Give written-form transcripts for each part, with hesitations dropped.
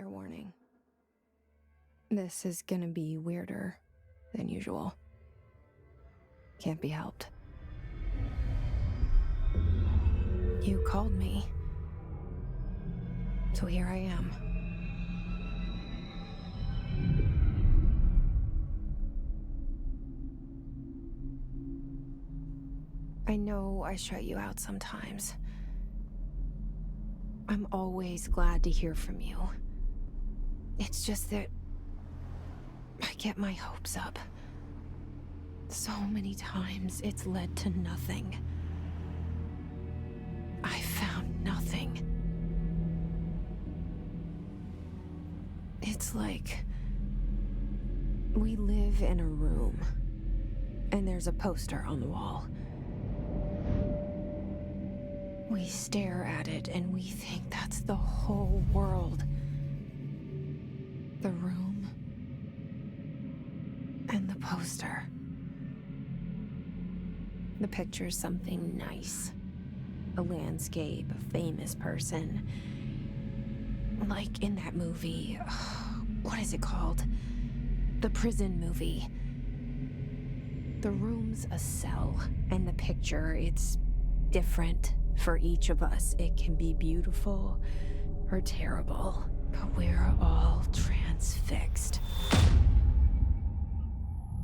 Fair warning. This is gonna be weirder than usual. Can't be helped. You called me. So here I am. I know I shut you out sometimes. I'm always glad to hear from you. It's just that I get my hopes up. So many times it's led to nothing. I found nothing. It's like we live in a room, and there's a poster on the wall. We stare at it and we think that's the whole world. The room and the poster. The picture's something nice. A landscape, a famous person. Like in that movie, what is it called? The prison movie. The room's a cell, and the picture, it's different for each of us. It can be beautiful or terrible, but we're all transfixed.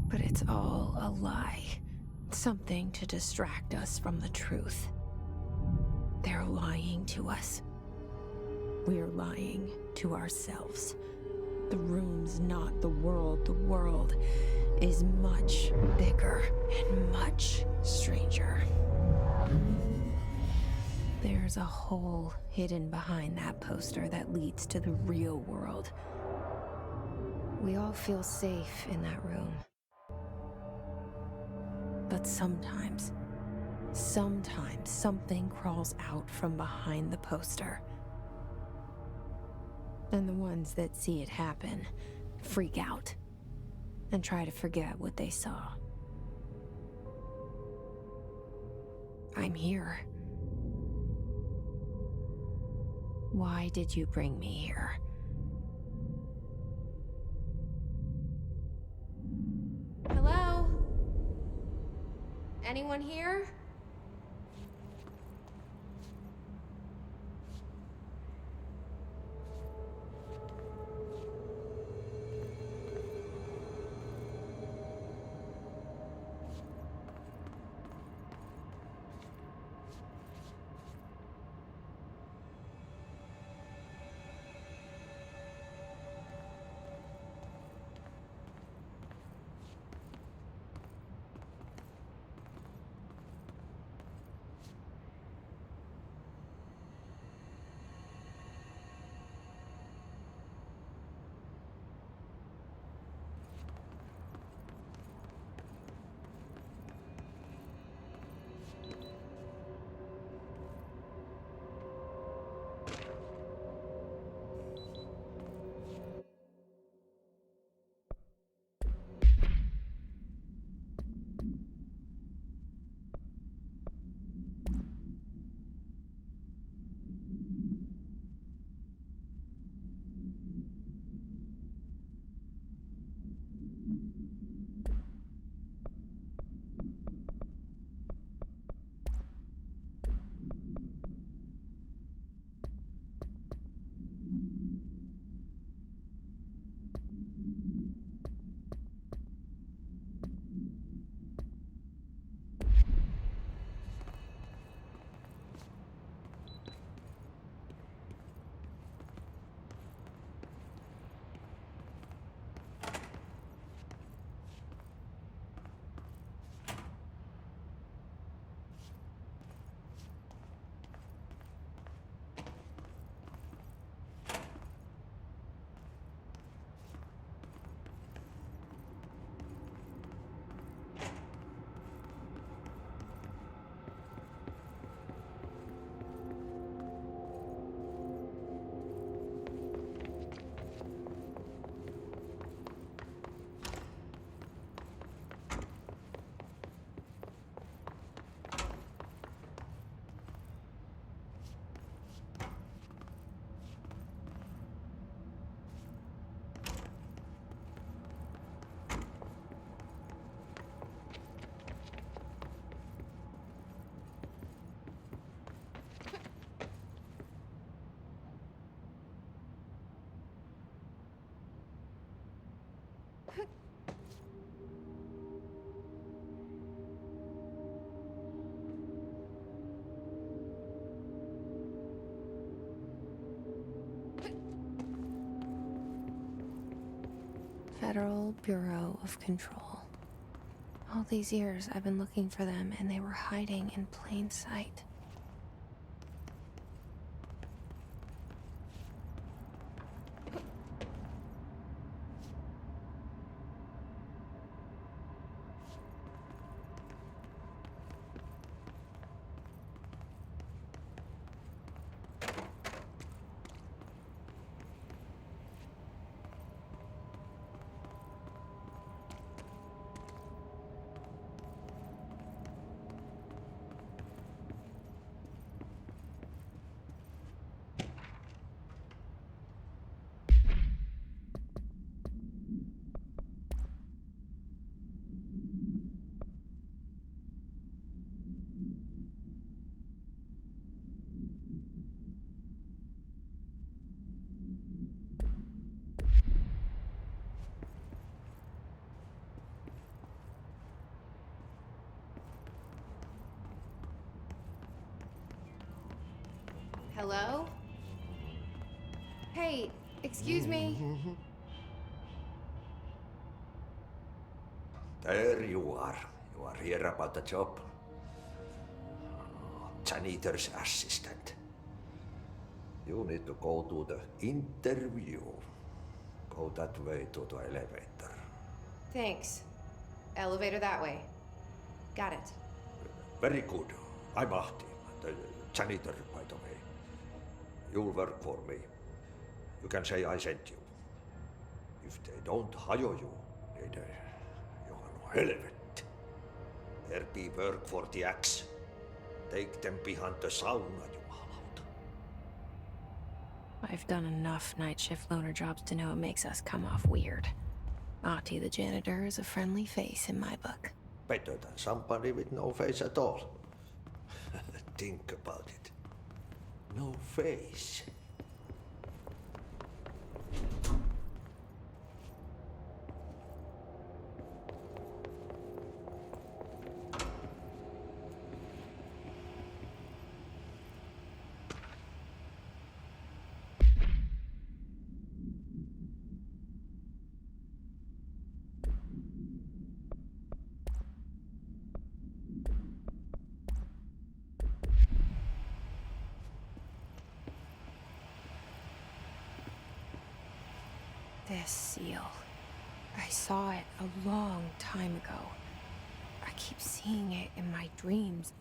But it's all a lie. Something to distract us from the truth. They're lying to us. We're lying to ourselves. The room's not the world. The world is much bigger and much stranger. There's a hole hidden behind that poster that leads to the real world. We all feel safe in that room. But sometimes something crawls out from behind the poster. And the ones that see it happen freak out and try to forget what they saw. I'm here. Why did you bring me here? Hello? Anyone here? Federal Bureau of Control. All these years I've been looking for them, and they were hiding in plain sight. Hello? Hey, excuse me? There you are. You are here about the job. Janitor's assistant. You need to go to the interview. Go that way to the elevator. Thanks. Elevator that way. Got it. Very good. I'm Ahti, the janitor, by the way. You'll work for me. You can say I sent you. If they don't hire you, niin johan on helvetti. There be work for the axe. Take them behind the sauna, jumalauta. I've done enough night shift loner jobs to know it makes us come off weird. Ahti the janitor is a friendly face in my book. Better than somebody with no face at all. Think about it. No face. This seal. I saw it a long time ago. I keep seeing it in my dreams.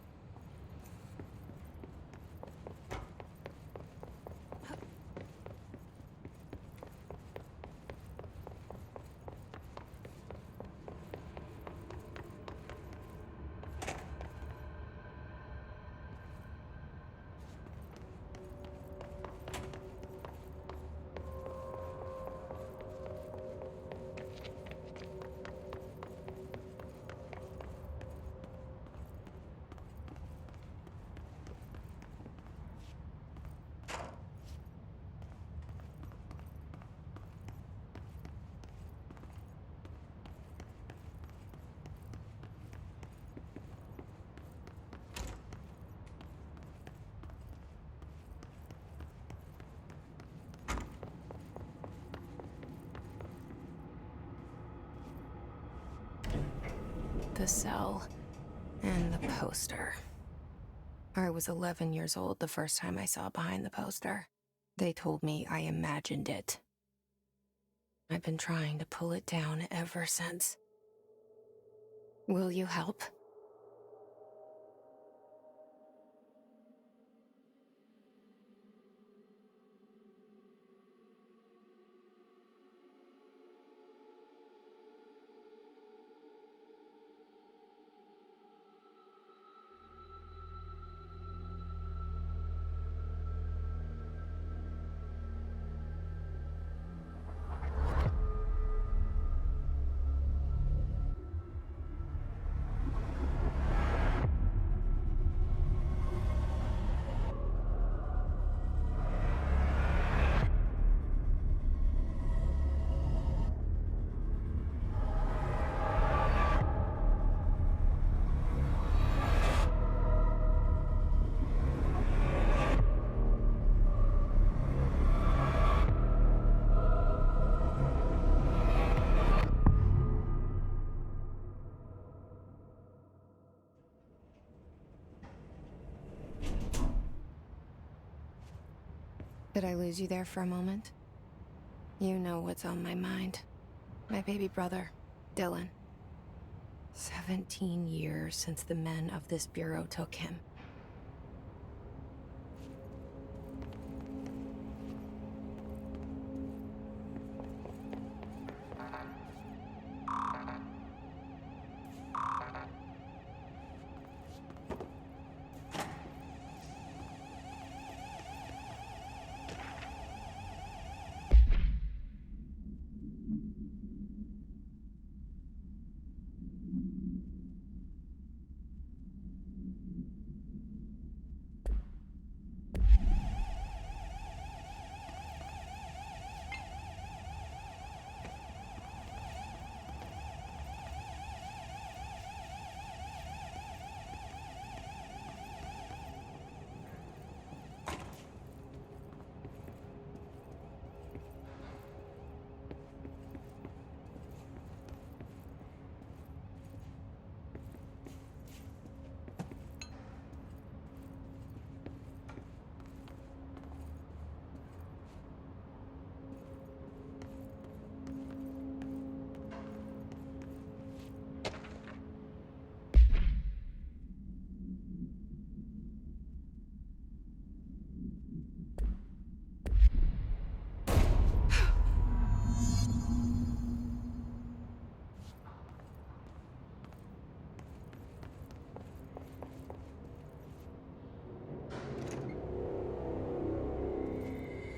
The cell and the poster. I was 11 years old the first time I saw behind the poster. They told me I imagined it. I've been trying to pull it down ever since. Will you help? Did I lose you there for a moment? You know what's on my mind. My baby brother, Dylan. 17 years since the men of this bureau took him.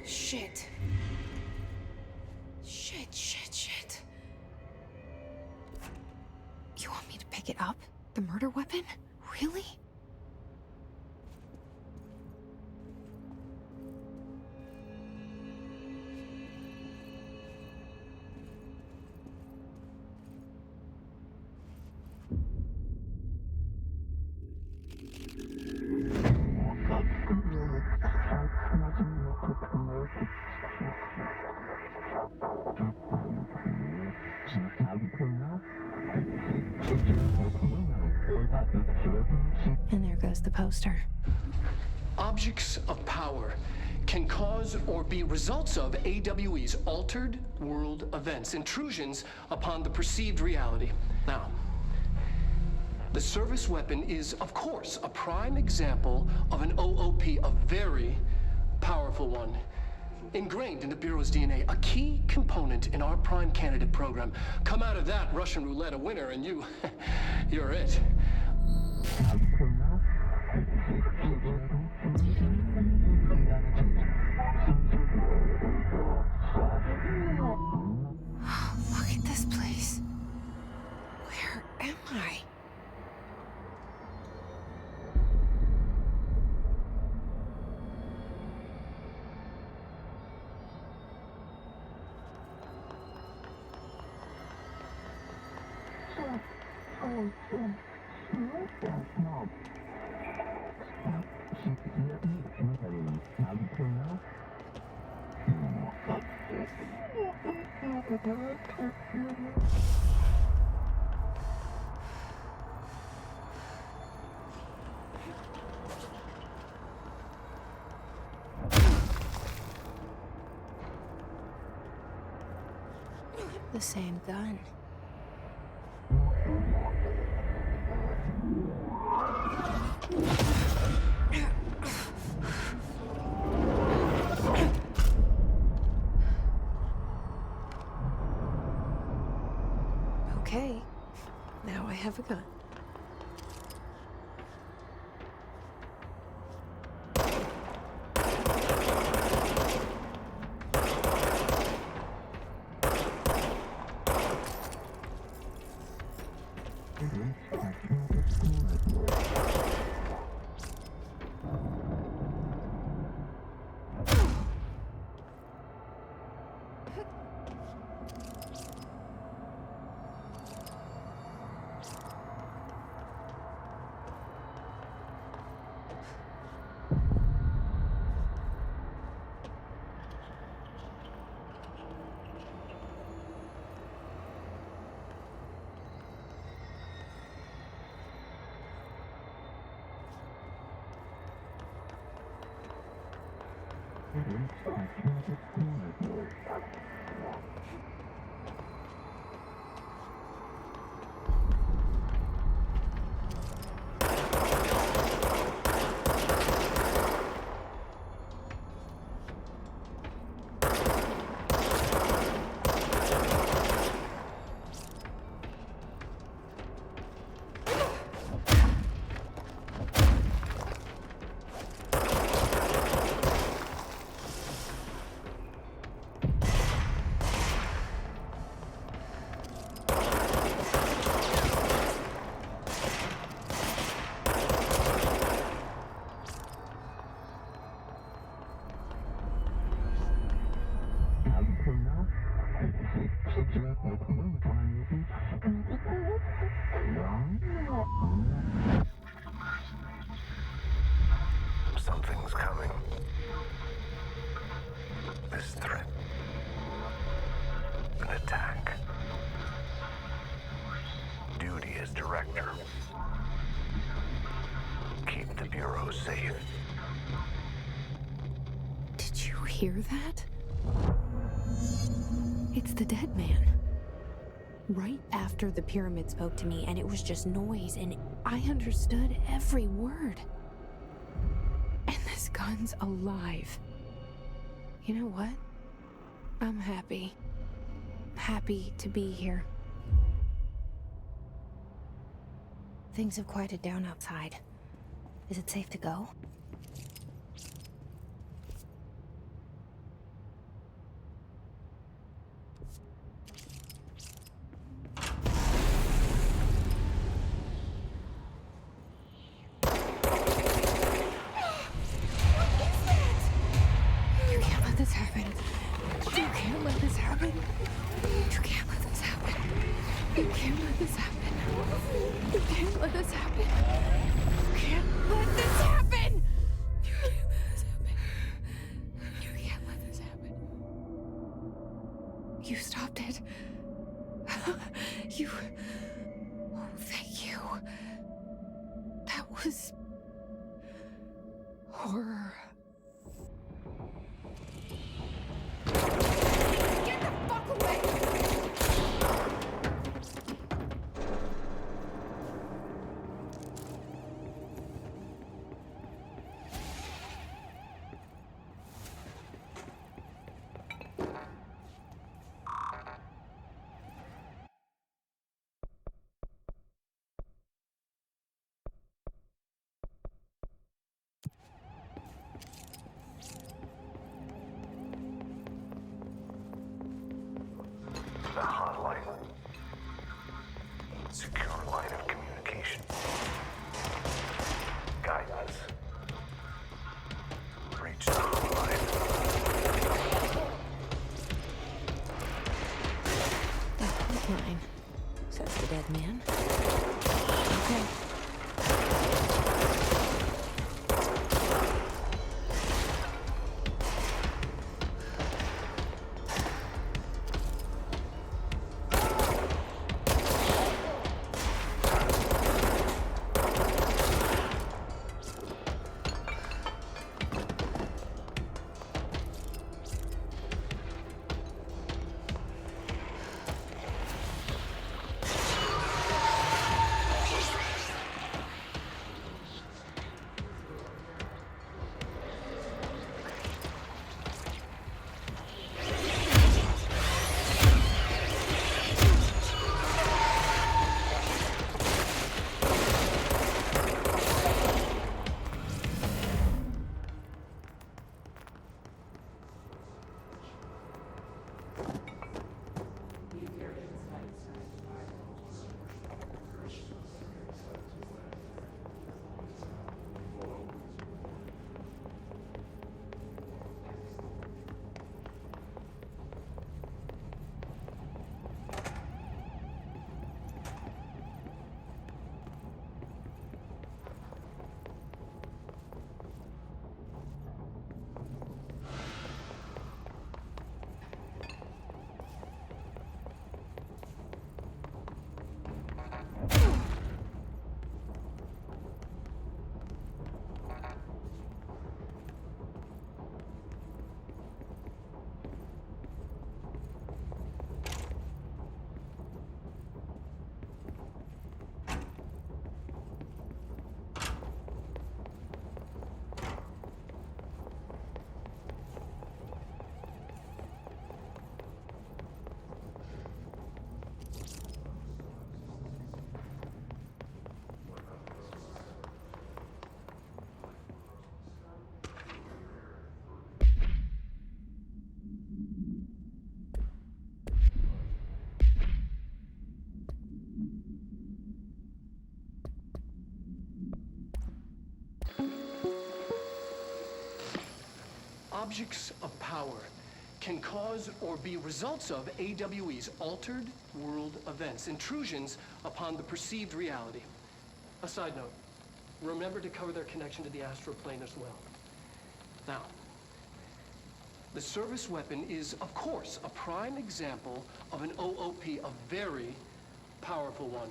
Shit. Shit. You want me to pick it up? The murder weapon? Really? And there goes the poster. Objects of power can cause or be results of AWE's altered world events, intrusions upon the perceived reality. Now, the service weapon is, of course, a prime example of an OOP, a very powerful one. Ingrained in the Bureau's DNA, a key component in our prime candidate program. Come out of that Russian roulette a winner and you're it. Look at this place. Where am I? The same gun. Okay, now I have a gun. Something's coming. This threat. An attack. Duty as director. Keep the Bureau safe. Did you hear that? It's the dead man. Right after the pyramid spoke to me, and it was just noise, and I understood every word. And this gun's alive. You know what? I'm happy. Happy to be here. Things have quieted down outside. Is it safe to go? You can't let this happen. You can't let this happen. You can't let this happen. You can't let this happen. You can't let this happen. You can't let this happen. You can't let this happen. You can't let this happen. You stopped it. You. Oh, thank you. That was horror. Get the fuck away! The hotline. Secure line of communication. Guidance. Reach the hotline. The hotline, says the dead man. Okay. objects of power can cause or be results of AWE's altered world events, intrusions upon the perceived reality. A side note, remember to cover their connection to the astral plane as well. Now, the service weapon is, of course, a prime example of an OOP, a very powerful one.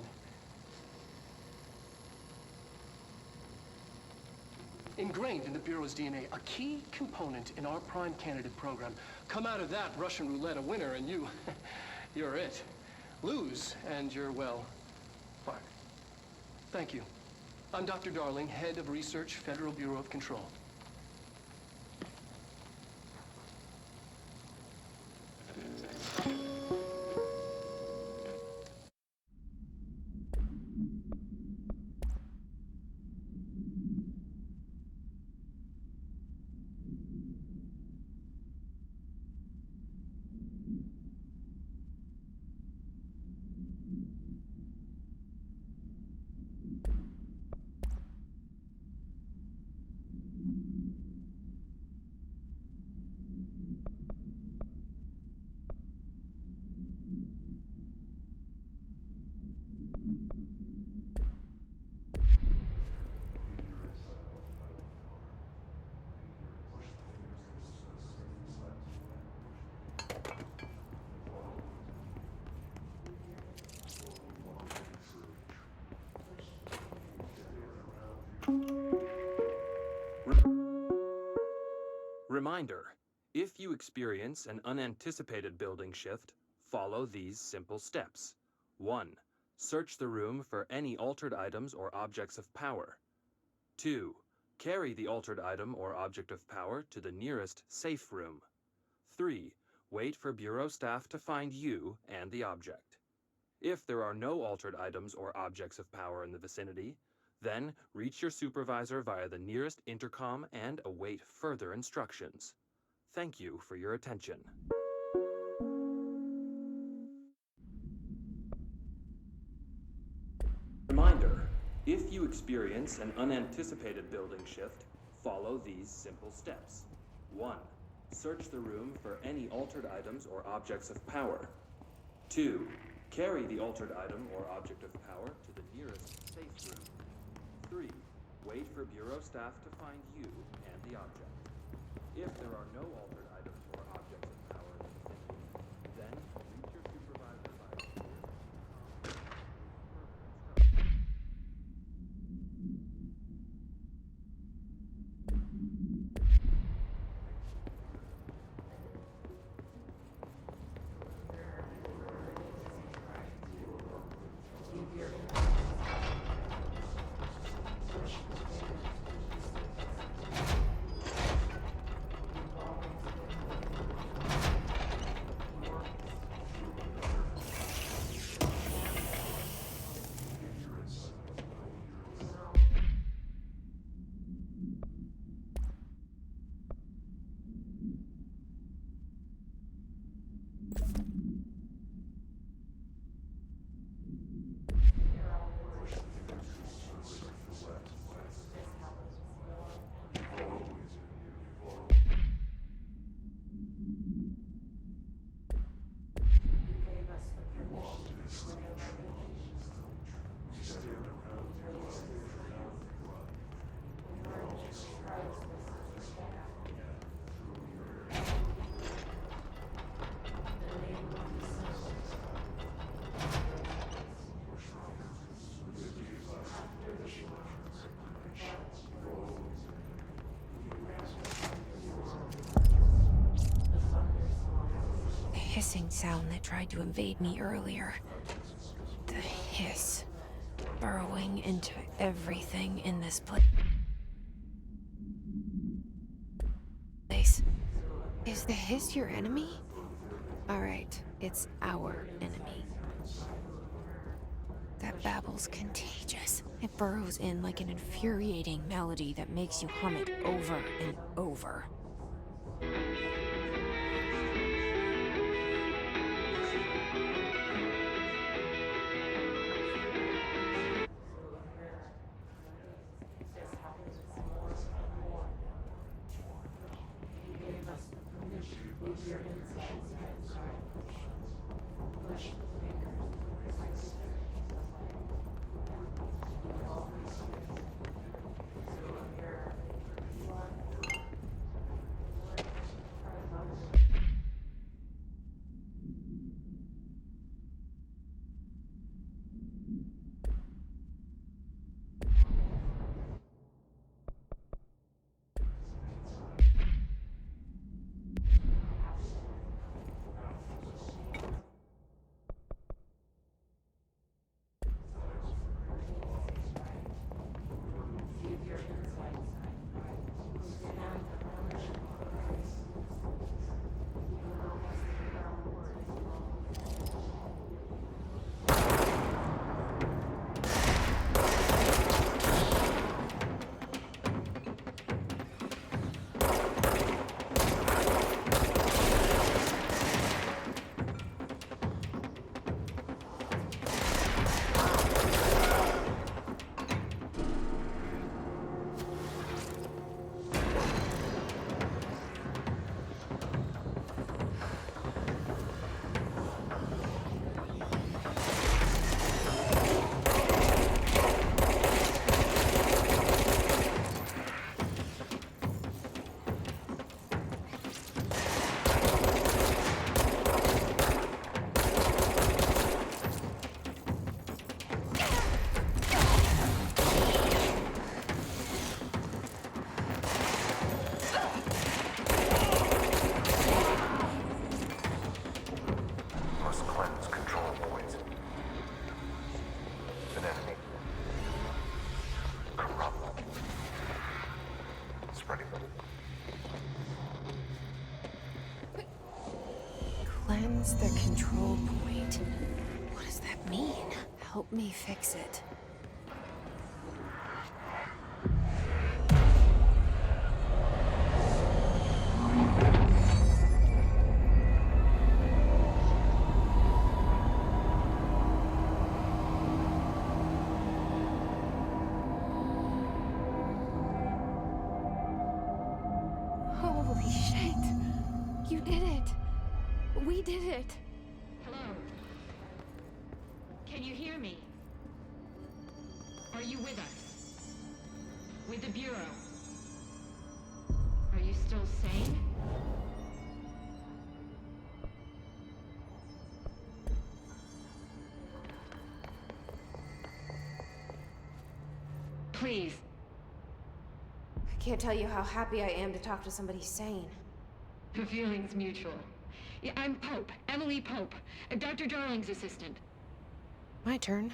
Ingrained in the Bureau's DNA, a key component in our prime candidate program. Come out of that Russian roulette a winner and you're it. Lose and you're, well, fired. Thank you. I'm Dr. Darling, Head of Research, Federal Bureau of Control. Reminder, if you experience an unanticipated building shift, follow these simple steps. 1. Search the room for any altered items or objects of power. 2. Carry the altered item or object of power to the nearest safe room. 3. Wait for Bureau staff to find you and the object. If there are no altered items or objects of power in the vicinity, then reach your supervisor via the nearest intercom and await further instructions. Thank you for your attention. Reminder, if you experience an unanticipated building shift, follow these simple steps. 1. Search the room for any altered items or objects of power. 2. Carry the altered item or object of power to the nearest safe room. 3. Wait for Bureau staff to find you and the object. If there are no altered items or objects of power in the vicinity, then reach your supervisor by the nearest Hissing sound that tried to invade me earlier. The hiss. Burrowing into everything in this place. Is the hiss your enemy? Alright, it's our enemy. That babble's contagious. It burrows in like an infuriating melody that makes you hum it over and over. Must cleanse control points. An enemy. Corrupt. Spreading them. Cleanse the control point. What does that mean? Help me fix it. Holy shit! You did it! We did it! Hello? Can you hear me? Are you with us? With the Bureau? Are you still sane? Please. I can't tell you how happy I am to talk to somebody sane. The feeling's mutual. Yeah, I'm Pope, Emily Pope, Dr. Darling's assistant. My turn.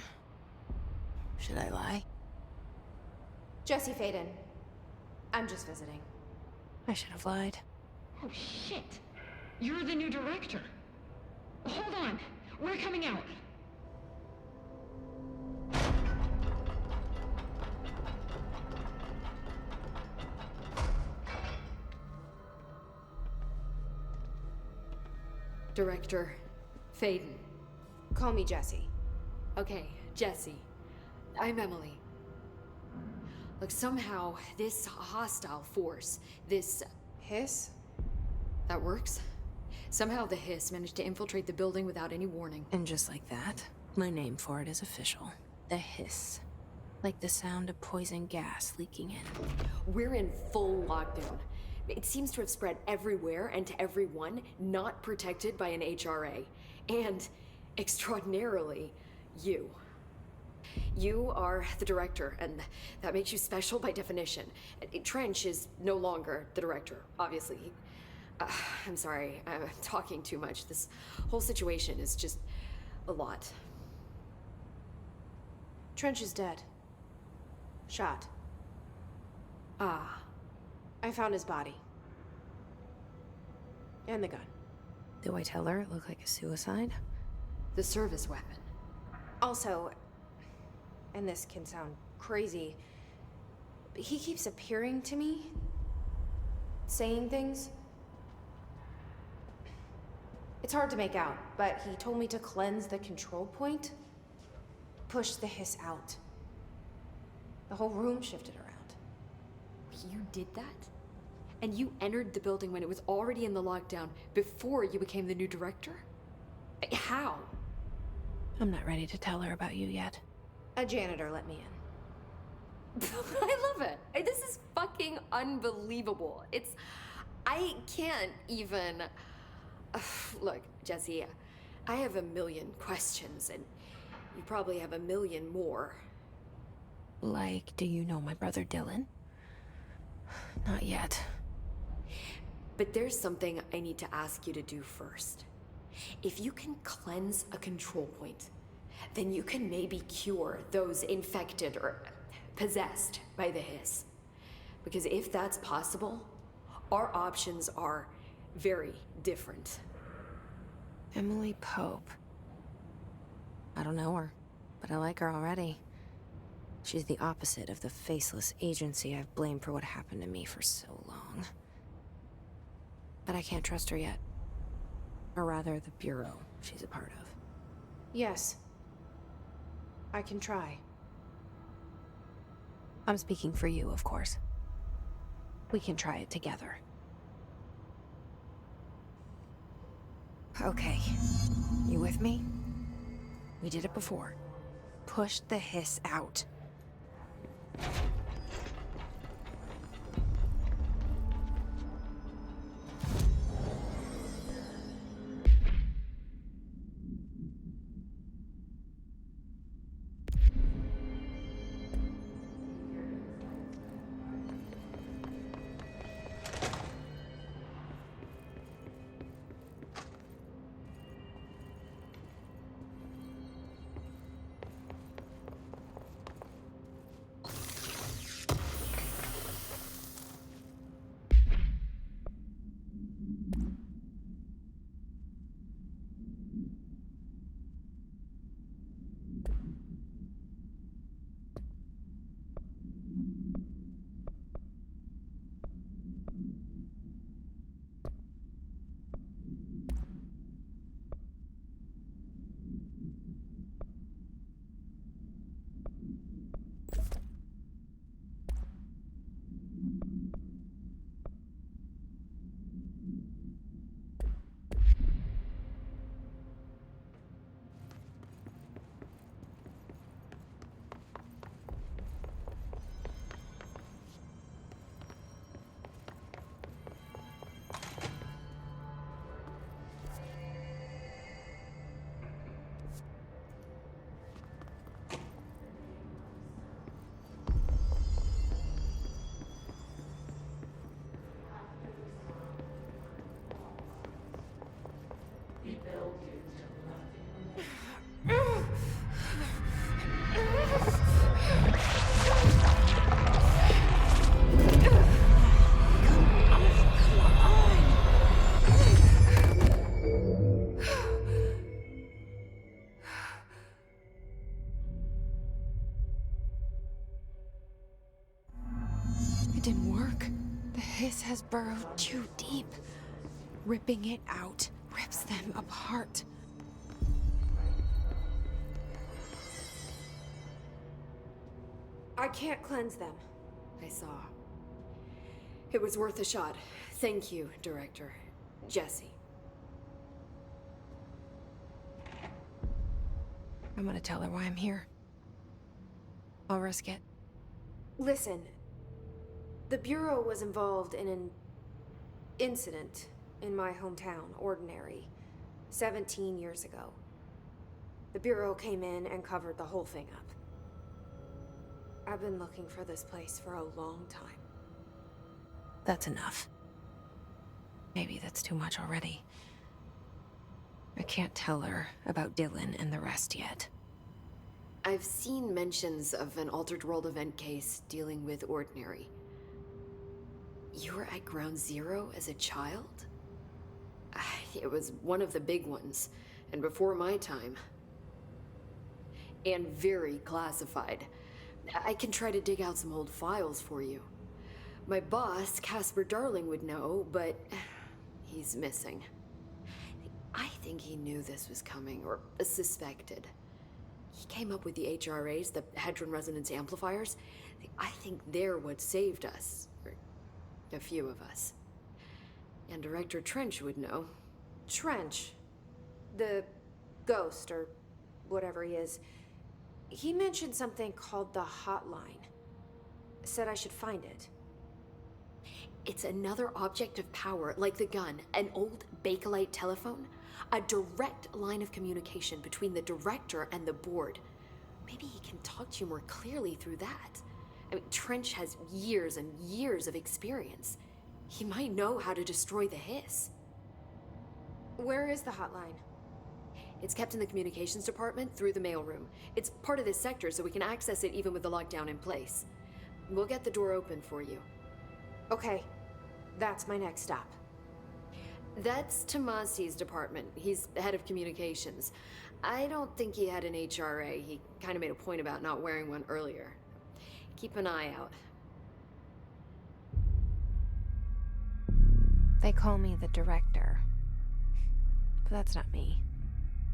Should I lie? Jesse Faden. I'm just visiting. I should have lied. Oh, shit. You're the new director. Hold on. We're coming out. Director Faden. Call me Jesse. Okay, Jesse. I'm Emily. Look, somehow this hostile force, this... Hiss? that works? Somehow the Hiss managed to infiltrate the building without any warning. And just like that, my name for it is official. The Hiss. Like the sound of poison gas leaking in. We're in full lockdown. It seems to have spread everywhere and to everyone not protected by an HRA. And, extraordinarily, you. You are the director, and that makes you special by definition. Trench is no longer the director, obviously. I'm sorry, I'm talking too much. This whole situation is just a lot. Trench is dead. Shot. Ah. I found his body. And the gun. Do I tell her it looked like a suicide? The service weapon. Also, and this can sound crazy, but he keeps appearing to me, saying things. It's hard to make out, but he told me to cleanse the control point, push the Hiss out. The whole room shifted around. You did that? And you entered the building when it was already in the lockdown before you became the new director? How? I'm not ready to tell her about you yet. A janitor let me in. I love it. This is fucking unbelievable. I can't even... Look, Jesse, I have a million questions, and you probably have a million more. Like, do you know my brother Dylan? Not yet. But there's something I need to ask you to do first. If you can cleanse a control point, then you can maybe cure those infected or possessed by the hiss. Because if that's possible, our options are very different. Emily Pope. I don't know her, but I like her already. She's the opposite of the faceless agency I've blamed for what happened to me for so long. But I can't trust her yet. Or rather, the Bureau she's a part of. Yes. I can try. I'm speaking for you, of course. We can try it together. Okay. You with me? We did it before. Push the hiss out. It didn't work. The hiss has burrowed too deep. Ripping it out rips them apart. I can't cleanse them. I saw. It was worth a shot. Thank you, Director. Jesse. I'm gonna tell her why I'm here. I'll risk it. Listen, the Bureau was involved in an incident in my hometown, Ordinary, 17 years ago. The Bureau came in and covered the whole thing up. I've been looking for this place for a long time. That's enough. Maybe that's too much already. I can't tell her about Dylan and the rest yet. I've seen mentions of an Altered World event case dealing with Ordinary. You were at Ground Zero as a child? It was one of the big ones, and before my time. And very classified. I can try to dig out some old files for you. My boss, Casper Darling, would know, but he's missing. I think he knew this was coming, or suspected. He came up with the HRAs, the Hadron Resonance Amplifiers. I think they're what saved us. Or a few of us. And Director Trench would know. Trench. The ghost, or whatever he is. He mentioned something called the Hotline. Said I should find it. It's another object of power, like the gun, an old Bakelite telephone. A direct line of communication between the director and the board. Maybe he can talk to you more clearly through that. I mean, Trench has years and years of experience. He might know how to destroy the Hiss. Where is the hotline? It's kept in the communications department through the mailroom. It's part of this sector, so we can access it even with the lockdown in place. We'll get the door open for you. Okay, that's my next stop. That's Tomasi's department. He's the head of communications. I don't think he had an HRA. He kind of made a point about not wearing one earlier. Keep an eye out. They call me the director. But that's not me.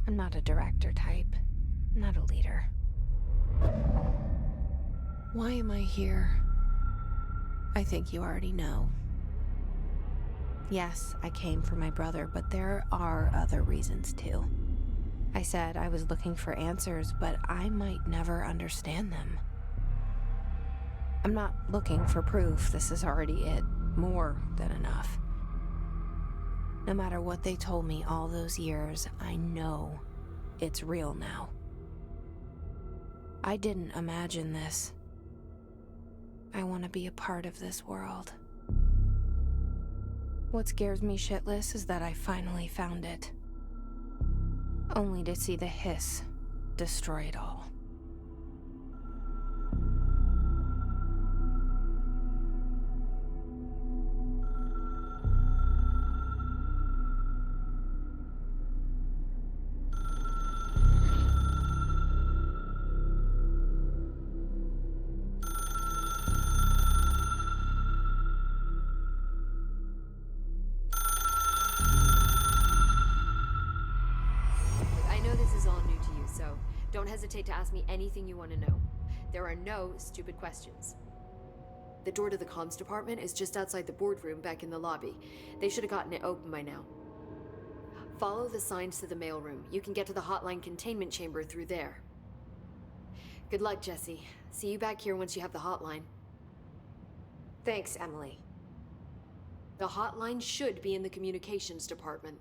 I'm not a director type. I'm not a leader. Why am I here? I think you already know. Yes, I came for my brother, but there are other reasons too. I said I was looking for answers, but I might never understand them. I'm not looking for proof. This is already it. More than enough. No matter what they told me all those years, I know it's real now. I didn't imagine this. I want to be a part of this world. What scares me shitless is that I finally found it. Only to see the Hiss destroy it all. Don't hesitate to ask me anything you want to know. There are no stupid questions. The door to the comms department is just outside the boardroom back in the lobby. They should have gotten it open by now. Follow the signs to the mailroom. You can get to the hotline containment chamber through there. Good luck, Jesse. See you back here once you have the hotline. Thanks, Emily. The hotline should be in the communications department.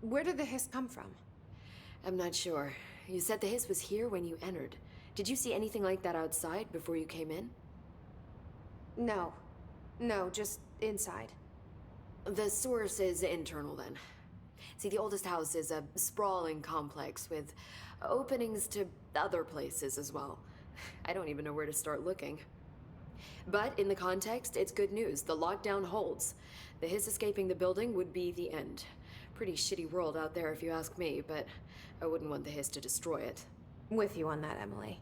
Where did the Hiss come from? I'm not sure. You said the Hiss was here when you entered. Did you see anything like that outside before you came in? No. No, just inside. The source is internal then. See, the oldest house is a sprawling complex with openings to other places as well. I don't even know where to start looking. But in the context, it's good news. The lockdown holds. The Hiss escaping the building would be the end. Pretty shitty world out there if you ask me, but I wouldn't want the Hiss to destroy it. With you on that, Emily.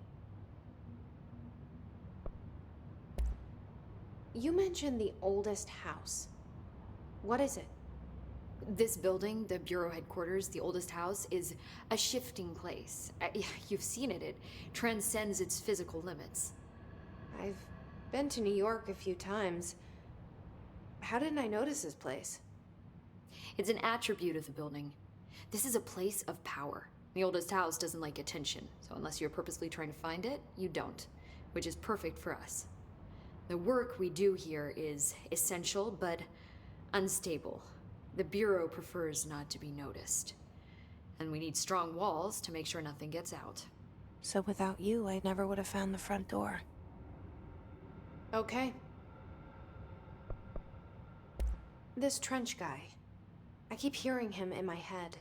You mentioned the oldest house. What is it? This building, the Bureau headquarters, the oldest house, is a shifting place. You've seen it. It transcends its physical limits. I've been to New York a few times. How didn't I notice this place? It's an attribute of the building. This is a place of power. The oldest house doesn't like attention, so unless you're purposely trying to find it, you don't, which is perfect for us. The work we do here is essential, but unstable. The Bureau prefers not to be noticed. And we need strong walls to make sure nothing gets out. So without you, I never would have found the front door. Okay. This Trench guy. I keep hearing him in my head.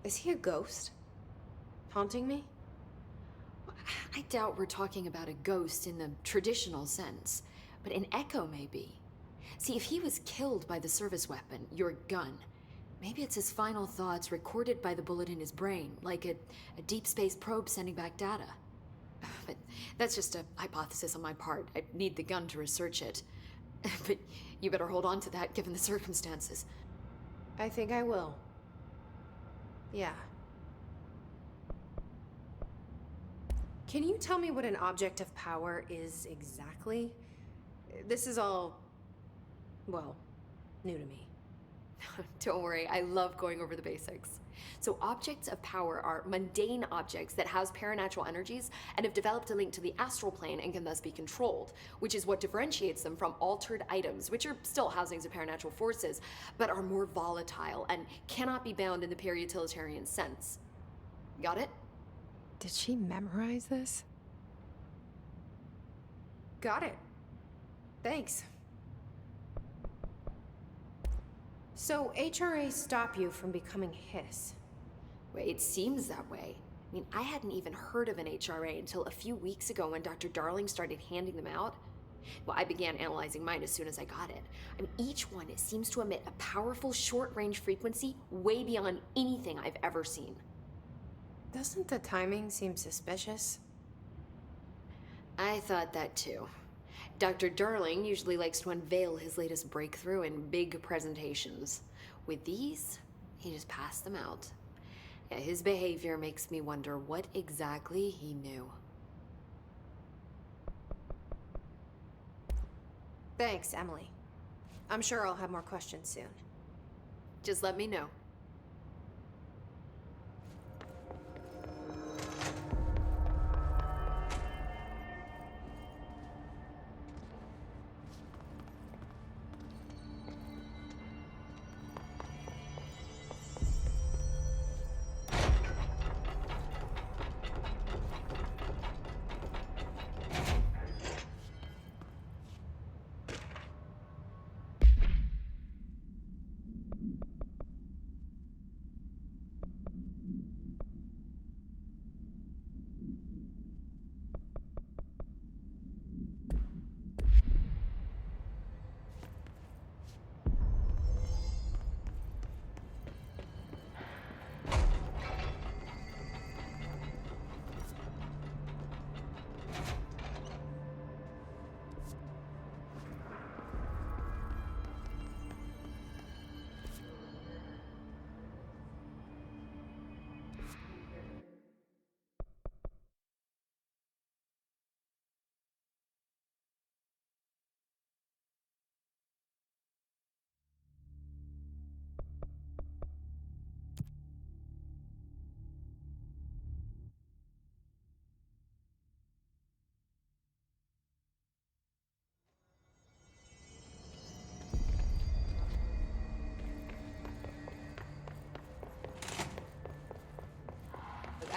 Is he a ghost? Haunting me? I doubt we're talking about a ghost in the traditional sense, but an echo maybe. See, if he was killed by the service weapon, your gun, maybe it's his final thoughts recorded by the bullet in his brain, like a deep space probe sending back data. But that's just a hypothesis on my part. I need the gun to research it. But you better hold on to that given the circumstances. I think I will. Yeah. Can you tell me what an object of power is exactly? This is all, well, new to me. Don't worry, I love going over the basics. So objects of power are mundane objects that house paranatural energies and have developed a link to the astral plane and can thus be controlled, which is what differentiates them from altered items, which are still housings of paranatural forces, but are more volatile and cannot be bound in the pure utilitarian sense. Got it? Did she memorize this? Got it. Thanks. So HRA stop you from becoming Hiss? Well, it seems that way. I mean, I hadn't even heard of an HRA until a few weeks ago when Dr. Darling started handing them out. Well, I began analyzing mine as soon as I got it. I mean, each one seems to emit a powerful short-range frequency way beyond anything I've ever seen. Doesn't the timing seem suspicious? I thought that too. Dr. Darling usually likes to unveil his latest breakthrough in big presentations. With these, he just passed them out. Yeah, his behavior makes me wonder what exactly he knew. Thanks, Emily. I'm sure I'll have more questions soon. Just let me know.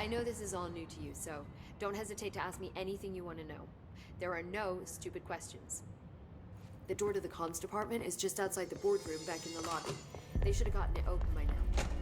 I know this is all new to you, so don't hesitate to ask me anything you want to know. There are no stupid questions. The door to the comms department is just outside the boardroom back in the lobby. They should have gotten it open by now.